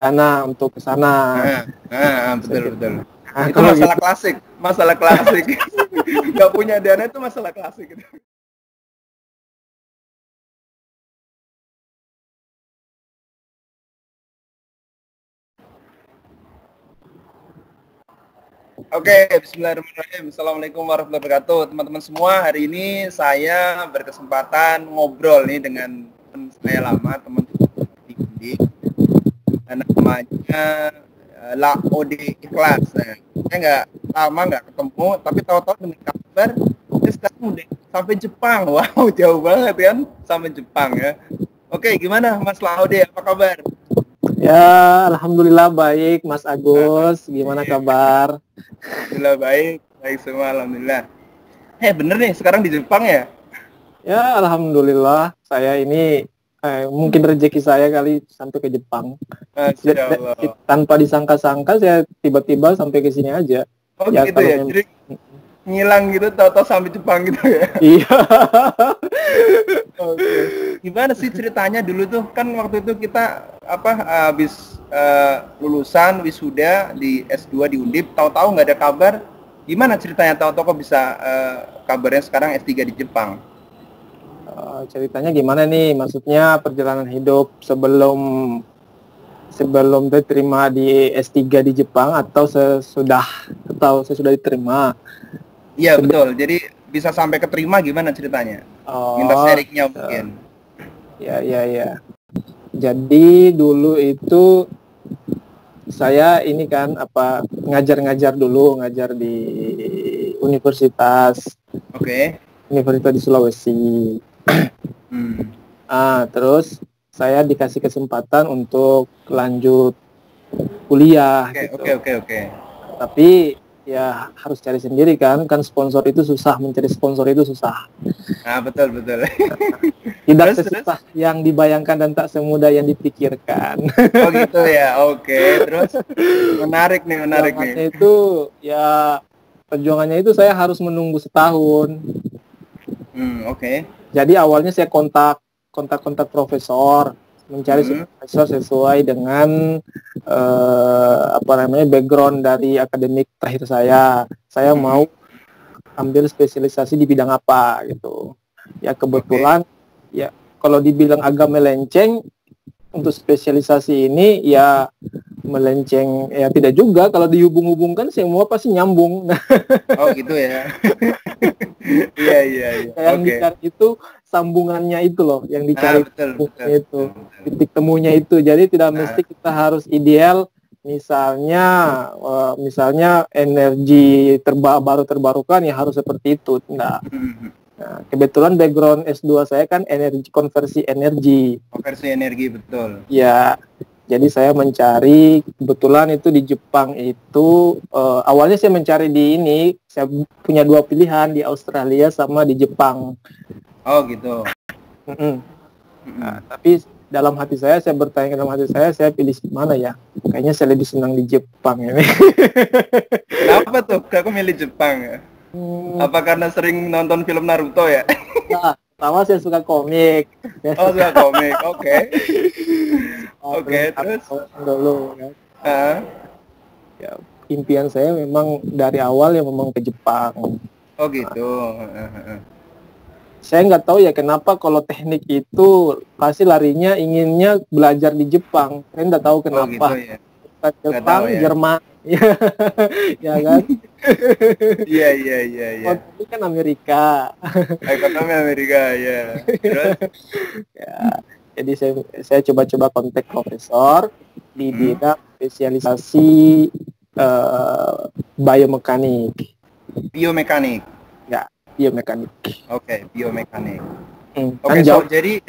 dana untuk ke sana. Betul. Itu masalah gitu. Masalah klasik. Nggak punya dana itu masalah klasik. Oke, bismillahirrahmanirrahim. Assalamualaikum warahmatullahi wabarakatuh. Teman-teman semua, hari ini saya berkesempatan ngobrol nih dengan teman saya lama, teman di Undi. Namanya Laode Ikhlas. Nah, saya nggak ketemu, tapi tahu-tahu dengan kabar dia sekarang udah sampai Jepang. Wow, jauh banget kan sampai Jepang ya. Oke, gimana Mas Laode? Apa kabar? Ya, alhamdulillah baik, Mas Agus. Gimana kabar? Alhamdulillah baik semua, alhamdulillah. Bener nih, sekarang di Jepang ya? Ya, alhamdulillah. Saya ini mungkin rezeki saya kali sampai ke Jepang. Tanpa disangka-sangka saya tiba-tiba sampai ke sini aja. Oh ya, gitu ya? Jadi ngilang gitu, tahu-tahu sampai Jepang gitu ya? Iya. Oke. Gimana sih ceritanya dulu tuh? Kan waktu itu kita habis lulusan wisuda di S2 di Undip, tahu-tahu nggak ada kabar. Gimana ceritanya tahu-tahu kok bisa kabarnya sekarang S3 di Jepang? Ceritanya gimana nih? Maksudnya perjalanan hidup sebelum diterima di S3 di Jepang atau sesudah diterima? Iya, betul. Jadi bisa sampai keterima gimana ceritanya? Minta sharingnya mungkin. Ya. Jadi dulu itu saya ini kan ngajar di universitas. Oke. Universitas di Sulawesi. Terus saya dikasih kesempatan untuk lanjut kuliah. Oke. Tapi ya harus cari sendiri kan sponsor itu susah, mencari sponsor itu susah. Betul. Tidak sesusah yang dibayangkan dan tak semudah yang dipikirkan. Oh gitu ya, oke. Terus menarik nih. Itu ya perjuangannya itu saya harus menunggu setahun. Oke. Jadi awalnya saya kontak profesor, mencari profesor sesuai dengan background dari akademik terakhir saya. Saya mau ambil spesialisasi di bidang apa gitu. Ya kebetulan ya kalau dibilang agak melenceng untuk spesialisasi ini ya melenceng ya tidak juga, kalau dihubung-hubungkan semua pasti nyambung. Oh gitu ya. Iya. Yang dicari itu sambungannya itu loh, yang dicari betul. Titik temunya itu. Jadi tidak mesti kita harus ideal. Misalnya energi baru terbarukan ya harus seperti itu. Nah, kebetulan background S2 saya kan konversi energi. Konversi energi, betul. Ya, jadi saya mencari, kebetulan itu di Jepang itu, awalnya saya mencari saya punya dua pilihan, di Australia sama di Jepang. Oh gitu. Nah, tapi dalam hati saya bertanya dalam hati saya pilih mana ya? Kayaknya saya lebih senang di Jepang ini. Kenapa tuh? Aku milih Jepang ya? Apa karena sering nonton film Naruto ya? Nah, sama saya suka komik. Oh, suka komik, oke. Oke, terus? Dulu kan. Ya, impian saya memang dari awal ya memang ke Jepang. Oh gitu. Saya nggak tahu ya kenapa kalau teknik itu pasti larinya inginnya belajar di Jepang. Saya nggak tahu kenapa. Oh gitu ya. Jepang, ya. Jerman, ya kan? Iya. Ini kan Amerika. Ekonomi Amerika, ya. Terus? Ya, jadi saya coba kontak profesor di bidang spesialisasi biomekanik. Biomekanik. Ya, biomekanik. Oke, biomekanik. Oke, so jadi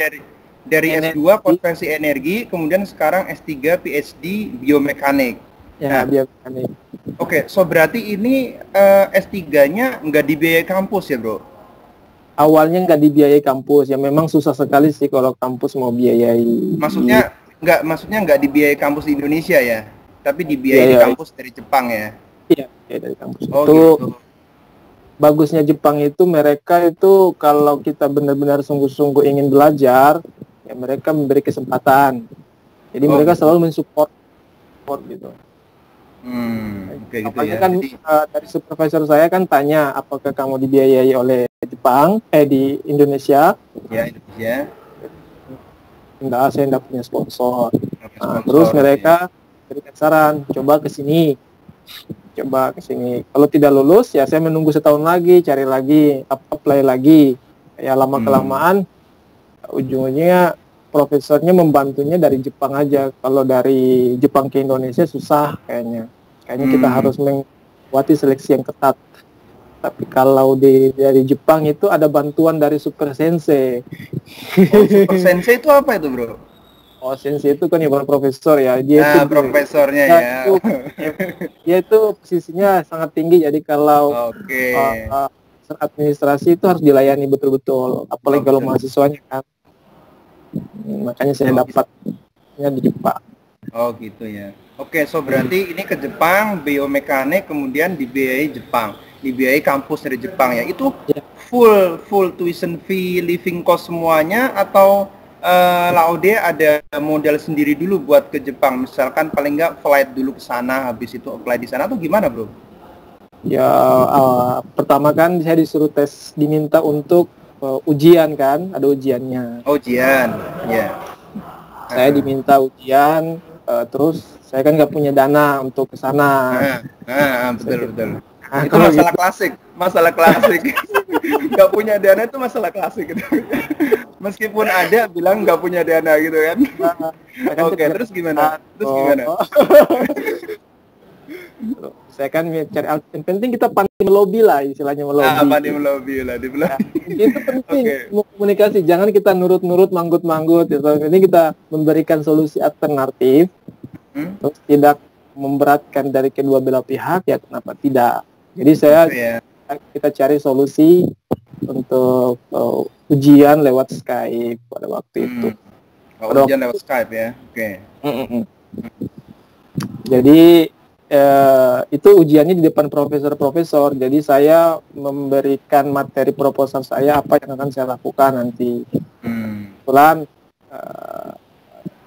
dari S2 konversi energi, kemudian sekarang S3 PhD biomekanik. Ya, biomekanik. Oke, so berarti ini S3-nya nggak dibiayai kampus ya, bro? Awalnya nggak dibiayai kampus, ya memang susah sekali sih kalau kampus mau biayai. Maksudnya nggak dibiayai kampus di Indonesia ya, tapi dibiayai di kampus dari Jepang ya? Iya, dari kampus. Oh, itu gitu. Bagusnya Jepang itu mereka itu kalau kita benar-benar sungguh-sungguh ingin belajar, ya mereka memberi kesempatan. Jadi mereka selalu mensupport support gitu. Oke gitu Apalagi ya. kan Jadi, dari supervisor saya kan tanya apakah kamu dibiayai oleh Jepang di Indonesia. ya Indonesia. Enggak, saya enggak punya sponsor. Oke, Nah, sponsor terus gitu ya. mereka berikan saran, coba ke sini. Kalau tidak lulus ya saya menunggu setahun lagi, cari lagi, apply lagi. Ya lama kelamaan ujungnya profesornya membantunya dari Jepang aja. Kalau dari Jepang ke Indonesia susah kayaknya. Kayaknya kita harus melewati seleksi yang ketat. Tapi kalau dari Jepang itu ada bantuan dari Super Sensei. Oh, Super Sensei itu apa itu, Bro? Oh, Sensei itu kan bukan profesor ya. Dia itu profesornya ya, ya. dia itu posisinya sangat tinggi. Jadi kalau Oke. administrasi itu harus dilayani betul-betul. Apalagi kalau mahasiswanya kan. Makanya saya dapatnya di Jepang. Oh gitu ya. Oke, so berarti ini ke Jepang, biomekanik, kemudian dibiayai Jepang, dibiayai kampus dari Jepang ya. Itu full tuition fee, living cost semuanya, atau Laude ada modal sendiri dulu buat ke Jepang? Misalkan paling nggak flight dulu ke sana, habis itu apply di sana, atau gimana, Bro? Ya, pertama kan saya disuruh diminta untuk ujian kan, ada ujiannya. Ujian, ya. Saya diminta ujian, terus saya kan nggak punya dana untuk ke sana. Betul. Itu masalah klasik. Nggak punya dana itu masalah klasik gitu. Meskipun ada bilang nggak punya dana gitu kan. Oke, terus gimana? Saya kan cari yang penting kita pandai melobi lah, istilahnya melobi. Pandai melobi lah, itu penting. Komunikasi, jangan kita nurut-nurut, manggut-manggut. Ini kita memberikan solusi alternatif, terus tidak memberatkan dari kedua belah pihak, ya kenapa tidak? Jadi kita cari solusi untuk ujian lewat Skype pada waktu itu. Ujian lewat Skype ya, oke. Jadi itu ujiannya di depan profesor-profesor. Jadi saya memberikan materi proposal saya apa yang akan saya lakukan nanti. Kebetulan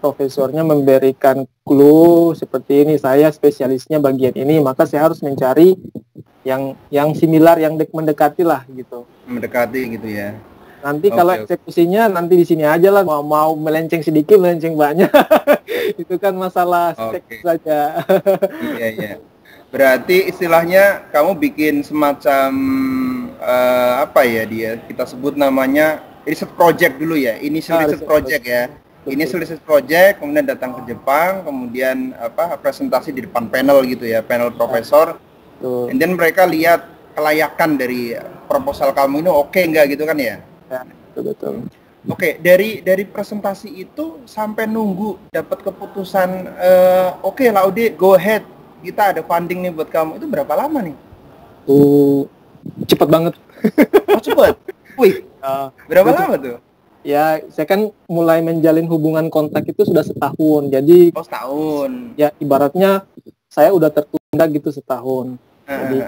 profesornya memberikan clue seperti ini, saya spesialisnya bagian ini, maka saya harus mencari yang similar, yang mendekati lah gitu. Mendekati gitu ya. Nanti kalau eksekusinya nanti di sini aja lah, mau melenceng sedikit, melenceng banyak. Itu kan masalah stek saja. Iya. Berarti istilahnya kamu bikin semacam kita sebut namanya research project dulu ya. Initial research project ya. Initial research project, kemudian datang ke Jepang, kemudian presentasi di depan panel gitu ya, panel profesor. And then mereka lihat kelayakan dari proposal kamu ini oke nggak gitu kan ya? Ya, betul. Oke, dari presentasi itu sampai nunggu dapat keputusan oke Laude, go ahead, kita ada funding nih buat kamu, itu berapa lama nih? Cepat banget. Oh cepat? Wih, berapa lama tuh? Ya, saya kan mulai menjalin hubungan kontak itu sudah setahun, jadi setahun. Ya, ibaratnya saya udah tertunda gitu setahun. Jadi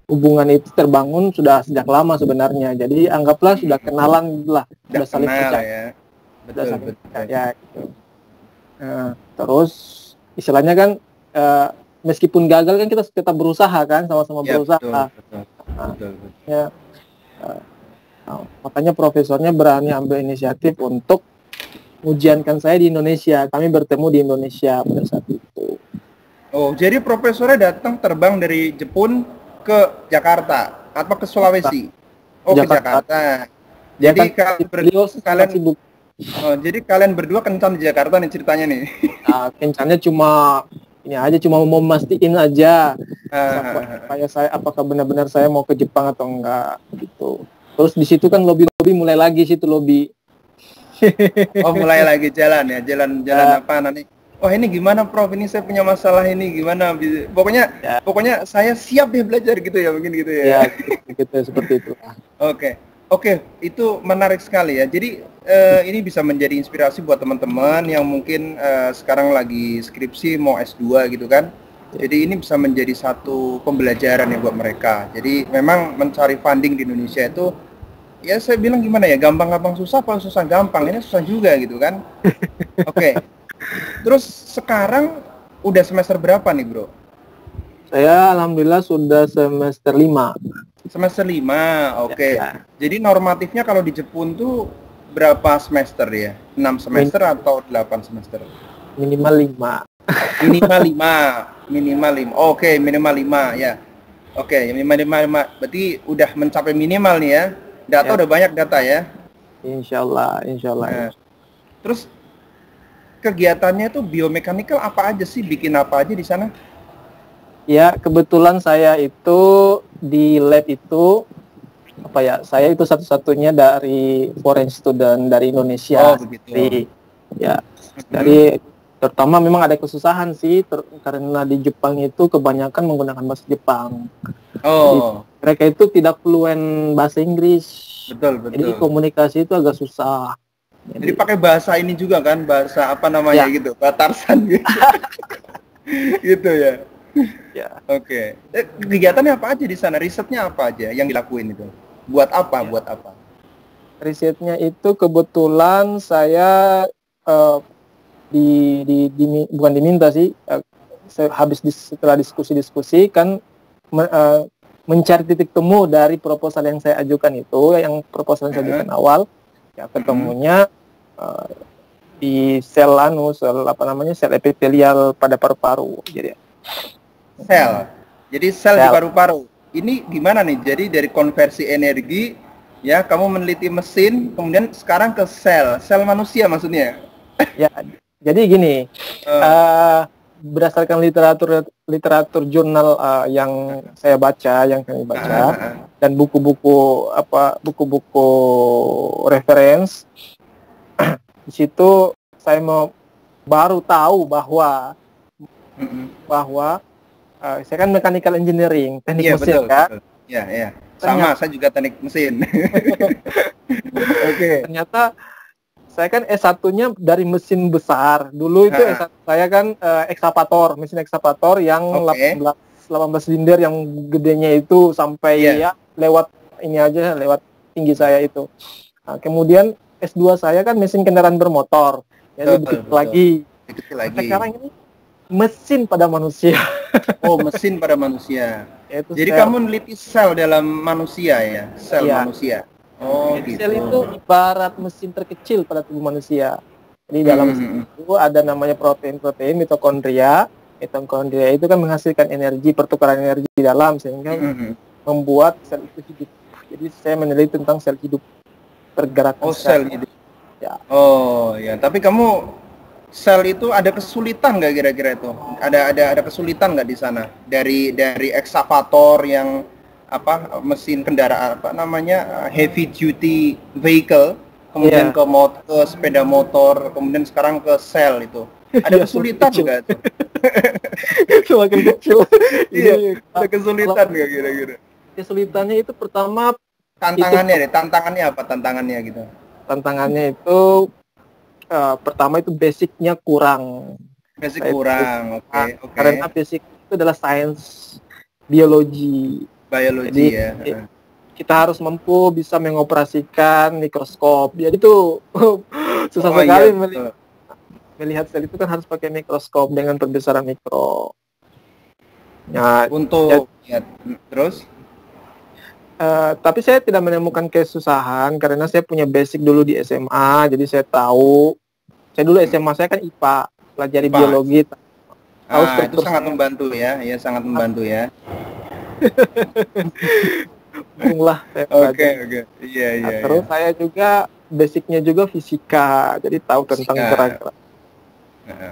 hubungan itu terbangun sudah sejak lama sebenarnya. Jadi anggaplah sudah kenalan lah, sudah saling percaya. Betul. Gitu. Terus istilahnya kan meskipun gagal kan kita tetap berusaha kan, sama-sama berusaha. Betul. Makanya profesornya berani ambil inisiatif untuk ujiankan saya di Indonesia. Kami bertemu di Indonesia pada saat itu. Oh, jadi profesornya datang terbang dari Jepun ke Jakarta atau ke Sulawesi? Ke Jakarta. Jadi jadi kalian berdua kencan di Jakarta nih ceritanya nih. Kencannya cuma mau mastiin aja supaya saya apakah benar-benar saya mau ke Jepang atau enggak gitu. Terus di situ kan lobby mulai lagi lobby. Mulai lagi jalan apa nanti? Oh ini gimana Prof, ini saya punya masalah ini gimana, pokoknya saya siap deh belajar gitu ya, mungkin gitu ya. Ya gitu seperti itu. Oke, itu menarik sekali ya. Jadi ini bisa menjadi inspirasi buat teman-teman yang mungkin sekarang lagi skripsi mau S2 gitu kan. Jadi ini bisa menjadi satu pembelajaran ya buat mereka. Jadi memang mencari funding di Indonesia itu ya saya bilang gimana ya, gampang-gampang susah, apa susah gampang, ini susah juga gitu kan. Oke. Terus sekarang udah semester berapa nih, Bro? Saya alhamdulillah sudah semester 5. Semester 5, oke. Ya. Jadi normatifnya kalau di Jepun tuh berapa semester ya? 6 semester atau 8 semester? Minimal 5. Minimal 5. Minimal 5. Oke, minimal 5 ya. Oke, minimal 5. Berarti udah mencapai minimal nih ya. Data Ya. udah banyak data ya. Insya Allah. Nah, terus kegiatannya tuh biomekanikal apa aja sih? Bikin apa aja di sana? Ya, kebetulan saya itu di lab itu apa ya? Saya itu satu-satunya dari foreign student dari Indonesia. Oh, begitu. Ya, dari terutama memang ada kesusahan sih karena di Jepang itu kebanyakan menggunakan bahasa Jepang. Jadi, mereka itu tidak fluent bahasa Inggris. Betul. Jadi komunikasi itu agak susah. Jadi pakai bahasa ini juga kan, bahasa apa namanya gitu, Batarsan gitu. Gitu ya. Ya. Oke. Kegiatannya apa aja di sana? Risetnya apa aja yang dilakuin itu? Buat apa? Ya. Buat apa? Risetnya itu kebetulan saya bukan diminta sih, setelah diskusi kan mencari titik temu dari proposal yang saya ajukan itu, yang proposal yang saya ajukan awal, ya ketemunya di sel epitelial pada paru-paru. Jadi sel di paru-paru. Ini gimana nih? Jadi dari konversi energi, ya kamu meneliti mesin, kemudian sekarang ke sel manusia maksudnya. Ya, jadi gini, berdasarkan literatur jurnal yang saya baca, dan buku-buku reference, di situ saya baru tahu bahwa saya kan mechanical engineering, teknik mesin kan? Iya. Sama, saya juga teknik mesin. Oke. Ternyata saya kan S1-nya dari mesin besar. Dulu itu S1 saya kan mesin ekskavator yang 18 silinder yang gedenya itu sampai lewat tinggi saya itu. Nah, kemudian S2 saya kan mesin kendaraan bermotor. Jadi dikit lagi. Sekarang ini mesin pada manusia. Oh, mesin pada manusia. Jadi kamu meneliti sel dalam manusia ya? Sel manusia. Oh, gitu. Sel itu ibarat mesin terkecil pada tubuh manusia. Jadi dalam itu ada namanya protein mitokondria. Mitokondria itu kan menghasilkan energi, pertukaran energi di dalam sehingga membuat sel itu hidup. Jadi saya meneliti tentang sel hidup, pergerakan sel hidup. Ya. Oh, ya. Tapi kamu sel itu ada kesulitan nggak kira-kira itu? Ada kesulitan nggak di sana? Dari ekskavator yang mesin kendaraan heavy duty vehicle, kemudian ke sepeda motor, kemudian sekarang ke sel itu. Ada kesulitan nggak itu? Semakin kecil. Iya, ada kesulitan nggak kira-kira? Kesulitannya itu pertama tantangannya apa tantangannya gitu? Tantangannya itu pertama itu basicnya kurang. Oke. Karena basic itu adalah sains biologi. Jadi, kita harus mampu bisa mengoperasikan mikroskop. Jadi itu susah sekali melihat sel itu kan harus pakai mikroskop dengan perbesaran mikro. Nah, terus? Tapi saya tidak menemukan kesusahan karena saya punya basic dulu di SMA, jadi saya tahu. Saya dulu SMA saya kan IPA, pelajari biologi. Itu sangat membantu ya, sangat membantu ya. Oke. Iya. Terus saya juga basicnya juga fisika, jadi tahu tentang gerak-gerak,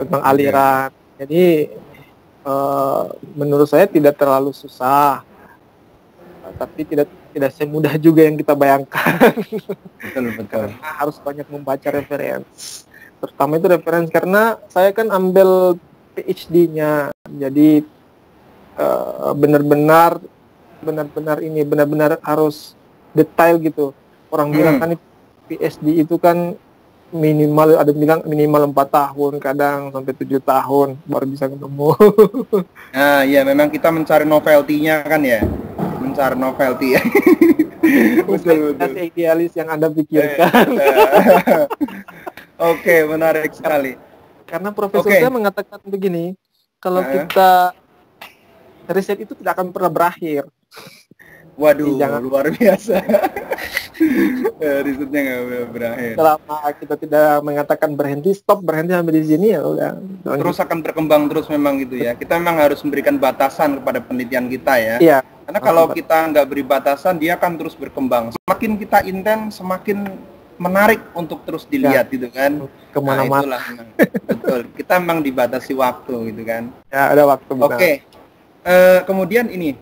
tentang aliran. Jadi menurut saya tidak terlalu susah. Tapi tidak semudah juga yang kita bayangkan. Betul. Karena harus banyak membaca referensi. Terutama itu referensi karena saya kan ambil PhD-nya. Jadi benar-benar harus detail gitu. Orang bilang kan PhD itu kan minimal 4 tahun, kadang sampai 7 tahun baru bisa ketemu. Nah, ya memang kita mencari novelty-nya kan ya. Mencari novelty ya. Betul. Idealis yang Anda pikirkan. Oke, menarik sekali. Karena profesor saya mengatakan begini, kalau kita riset itu tidak akan pernah berakhir. Waduh, luar biasa. Risetnya nggak berakhir. Selama kita tidak mengatakan berhenti sampai di sini ya udah. Terus akan berkembang terus memang gitu ya. Kita memang harus memberikan batasan kepada penelitian kita ya. Iya. Karena kalau kita nggak beri batasan, dia akan terus berkembang. Semakin kita intens, semakin menarik untuk terus dilihat gitu kan. Kemana-mana. Nah, betul. Kita memang dibatasi waktu gitu kan. Ya, ada waktu. Oke. Kemudian ini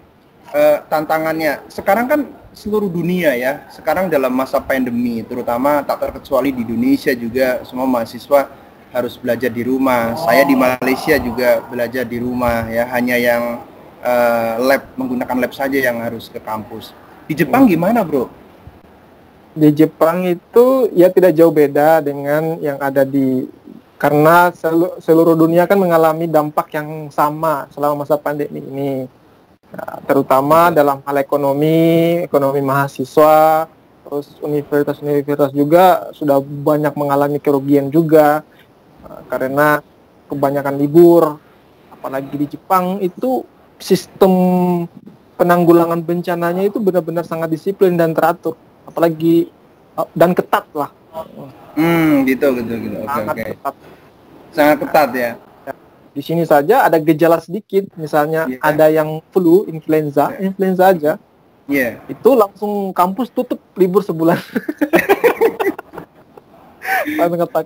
tantangannya. Sekarang kan seluruh dunia ya. Sekarang dalam masa pandemi, terutama tak terkecuali di Indonesia juga semua mahasiswa harus belajar di rumah. Saya di Malaysia juga belajar di rumah ya. Hanya yang menggunakan lab saja yang harus ke kampus. Di Jepang gimana, Bro? Di Jepang itu ya tidak jauh beda dengan yang ada karena seluruh dunia kan mengalami dampak yang sama selama masa pandemi ini. Nah, terutama dalam hal ekonomi mahasiswa, terus universitas juga sudah banyak mengalami kerugian juga karena kebanyakan libur. Apalagi di Jepang itu sistem penanggulangan bencananya itu benar-benar sangat disiplin dan teratur, apalagi dan ketat lah. Gitu. Oke. Sangat ketat ya. Di sini saja ada gejala sedikit, misalnya ada yang flu, influenza aja. Itu langsung kampus tutup libur sebulan.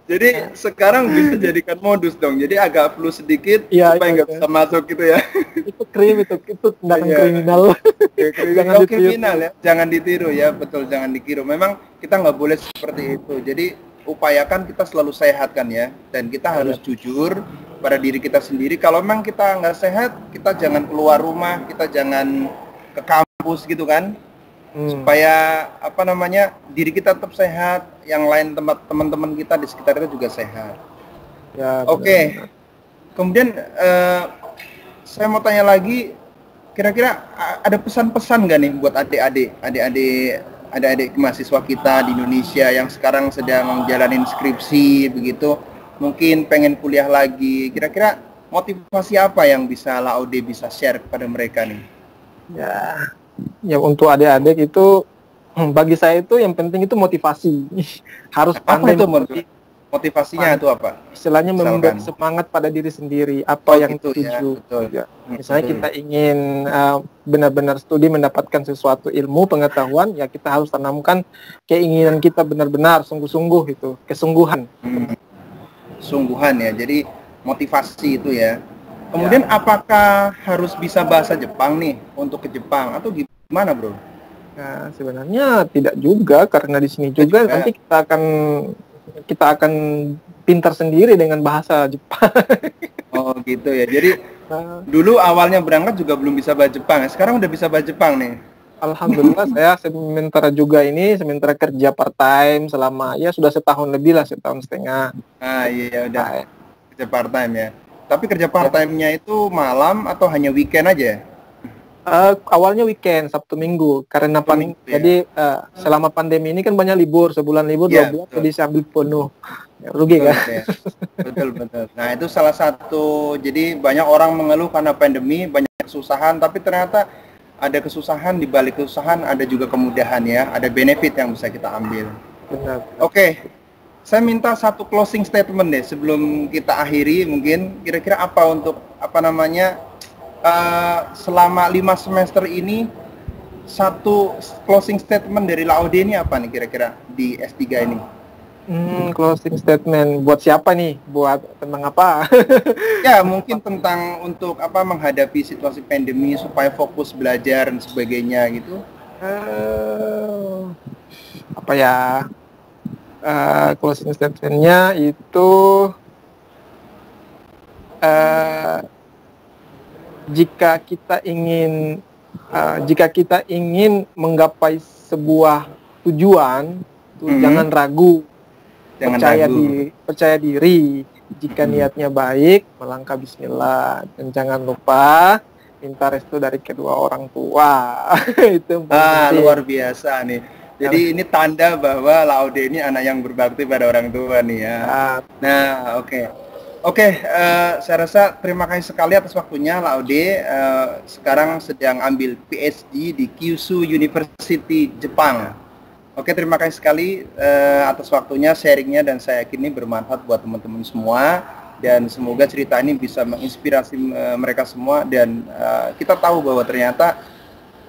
Jadi sekarang bisa jadikan modus dong. Jadi agak flu sedikit supaya nggak bisa masuk gitu ya. Itu tindakan kriminal. Jangan kriminal ya. Jangan ditiru ya, betul, jangan ditiru. Memang kita nggak boleh seperti itu. Jadi upayakan kita selalu sehat kan ya. Dan kita harus jujur pada diri kita sendiri. Kalau memang kita nggak sehat, kita jangan keluar rumah, kita jangan ke kampus gitu kan. Supaya diri kita tetap sehat, yang lain teman-teman kita di sekitar kita juga sehat. Ya, Oke. Kemudian saya mau tanya lagi, kira-kira ada pesan-pesan nggak nih buat adik-adik mahasiswa kita di Indonesia yang sekarang sedang menjalani skripsi begitu, mungkin pengen kuliah lagi. Kira-kira motivasi apa yang bisa Laude bisa share kepada mereka nih? Ya untuk adik-adik itu, bagi saya itu yang penting itu motivasi. Harus pandai. Motivasinya itu apa? Istilahnya memberi semangat pada diri sendiri, apa yang dituju. Ya. Misalnya kita ingin benar-benar studi mendapatkan sesuatu ilmu, pengetahuan, ya kita harus tanamkan keinginan kita benar-benar sungguh-sungguh itu, kesungguhan. Sungguhan ya, jadi motivasi itu ya. Kemudian apakah harus bisa bahasa Jepang nih untuk ke Jepang atau gimana, Bro? Nah, sebenarnya tidak juga, karena di sini juga nanti kita akan pintar sendiri dengan bahasa Jepang. Oh gitu ya. Jadi dulu awalnya berangkat juga belum bisa bahasa Jepang. Sekarang udah bisa bahasa Jepang nih. Alhamdulillah saya sementara kerja part time selama sudah setahun lebih lah, setahun setengah. Iya udah kerja part time ya. Tapi kerja part time-nya itu malam atau hanya weekend aja? Awalnya weekend, Sabtu Minggu, karena jadi selama pandemi ini kan banyak libur, sebulan libur 2 bulan, jadi saya ambil penuh. Rugi kan? Betul. Nah itu salah satu, jadi banyak orang mengeluh karena pandemi, banyak kesusahan, tapi ternyata ada kesusahan, di balik kesusahan ada juga kemudahan ya, ada benefit yang bisa kita ambil. Benar. Oke. Saya minta satu closing statement deh sebelum kita akhiri, mungkin kira-kira apa untuk selama 5 semester ini, satu closing statement dari Laude ini apa nih kira-kira di S3 ini? Closing statement buat siapa nih? Buat tentang apa? Ya mungkin tentang untuk menghadapi situasi pandemi supaya fokus belajar dan sebagainya gitu. Closing statement-nya itu jika kita ingin menggapai sebuah tujuan, jangan ragu, percaya diri. Jika niatnya baik, melangkah bismillah, dan jangan lupa minta restu dari kedua orang tua. Itu luar biasa nih. Jadi ini tanda bahwa Laude ini anak yang berbakti pada orang tua nih ya. Nah, oke. Oke, saya rasa terima kasih sekali atas waktunya, Laude. Sekarang sedang ambil PhD di Kyushu University, Jepang. Oke, terima kasih sekali atas waktunya, sharingnya, dan saya yakin ini bermanfaat buat teman-teman semua. Dan semoga cerita ini bisa menginspirasi mereka semua. Dan kita tahu bahwa ternyata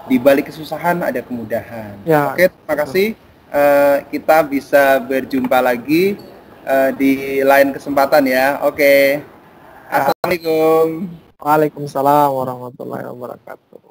di balik kesusahan ada kemudahan. Ya. Oke, terima kasih. Kita bisa berjumpa lagi di lain kesempatan ya. Oke. Assalamualaikum. Waalaikumsalam warahmatullahi wabarakatuh.